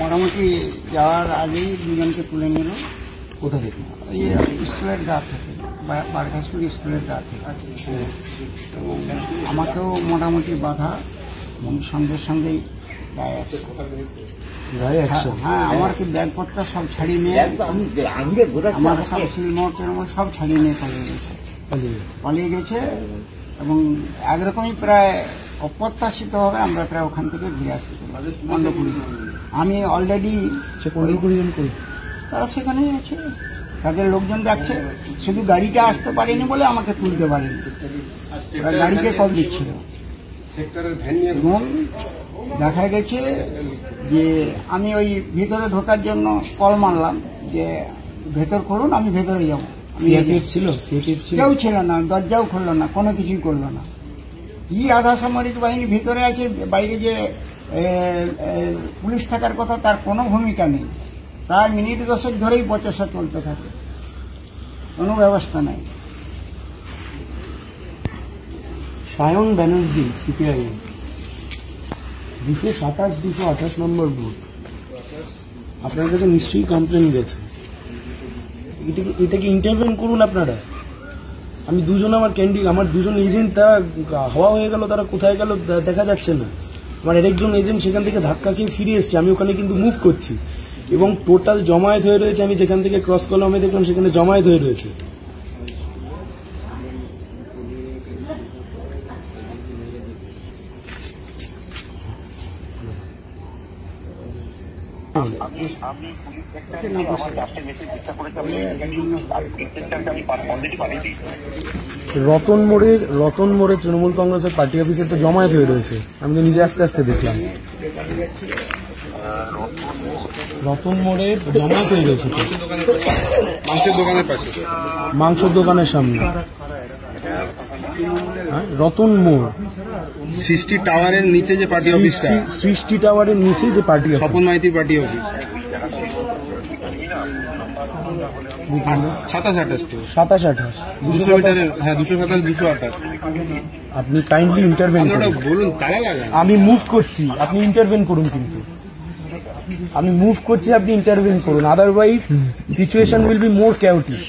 মোটামুটি যাওয়ার আগেই দুজনকে তুলে নিল। কোথা থেকে? এই স্কুলের গা থেকে, বারকাশপুর স্কুলের গা থেকে। এবং আমাকেও মোটামুটি বাধা এবং সঙ্গে সঙ্গেই হ্যাঁ, আমার কি ব্যাগপত্র সব ছাড়িয়ে নিয়ে, আমার সব সিলমোটের সব ছাড়িয়ে নিয়ে পালিয়ে গেছে। এবং একরকমই প্রায় অপ্রত্যাশিতভাবে আমরা প্রায় ওখান থেকে ঘুরে আসতে পারি। 15-20 জন আমি অলরেডি 15-20 জন করি, তারা সেখানেই আছে, তাদের লোকজন যাচ্ছে। শুধু গাড়িটা আসতে পারেনি বলে আমাকে তুলতে পারেনি, গাড়িকে কল দিচ্ছিল। এবং দেখা গেছে যে আমি ওই ভিতরে ঢোকার জন্য কল মারলাম যে ভেতর করুন, আমি ভেতরে যাবো। কেউ ছিল না, দরজাও খুললো না, কোনো কিছুই করলো না। কি আধা সামরিক বাহিনী ভিতরে আছে, বাইরে যে পুলিশ থাকার কথা তার কোনো ভূমিকা নেই। প্রায় মিনিট 10 ধরেই বচসা চলতে থাকে, কোনো ব্যবস্থা নাই। সায়ন ব্যানার্জি, সিপিআইএম, 227-228 নম্বর বুথ। আপনার কাছে নিশ্চয়ই কমপ্লেন গেছে, এটাকে ইন্টারভেন করুন আপনারা। আমি দুজন, আমার দুজন এজেন্টটা হাওয়া হয়ে গেল, তারা কোথায় গেল দেখা যাচ্ছে না। আমার আরেকজন এজেন্ট সেখান থেকে ধাক্কা খেয়ে ফিরে এসছে, আমি ওখানে কিন্তু মুভ করছি এবং টোটাল জমায়েত হয়ে রয়েছে। আমি যেখান থেকে ক্রস কলমে দেখলাম সেখানে জমায়েত হয়ে রয়েছে। রতন মোড়ে তৃণমূল কংগ্রেসের পার্টি অফিসে তো জমায়েত হয়ে রয়েছে, আমি তো নিজে আস্তে আস্তে দেখলাম। রতন মোড়ে জমায়েত হয়ে রয়েছে মাংসের দোকানের সামনে। রতন মোড়, সৃষ্টি টাওয়ারের নিচে যে পার্টি অফিসটা, সৃষ্টি টাওয়ারের নিচে যে পার্টি অফিস, স্বপন মাইতির পার্টি অফিস। 27-28 200 মিটারের, হ্যাঁ 227-228। আপনি কাইন্ডলি ইন্টারভেন বলুন, তালা লাগা। আমি মুভ করছি, আপনি ইন্টারভেন করুন। কিন্তু আমি মুভ করছি, আপনি ইন্টারভেন করুন, otherwise situation will be more chaotic।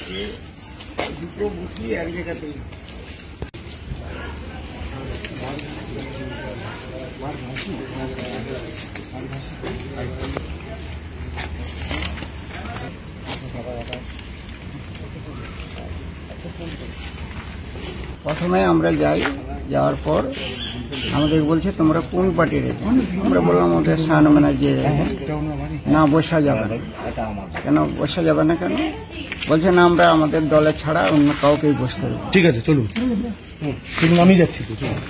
প্রথমে আমরা যাই, যাওয়ার পর আমাদের বলছে তোমরা কোন পার্টির? আমরা বললাম আমাদের সায়ন ব্যানার্জি। না, বসা যাবে না। কেন বসা যাবে না? কেন বলছে না, আমরা আমাদের দলে ছাড়া অন্য কাউকেই বসতে দেবো। ঠিক আছে, চলুন, আমি যাচ্ছি তো, চলুন।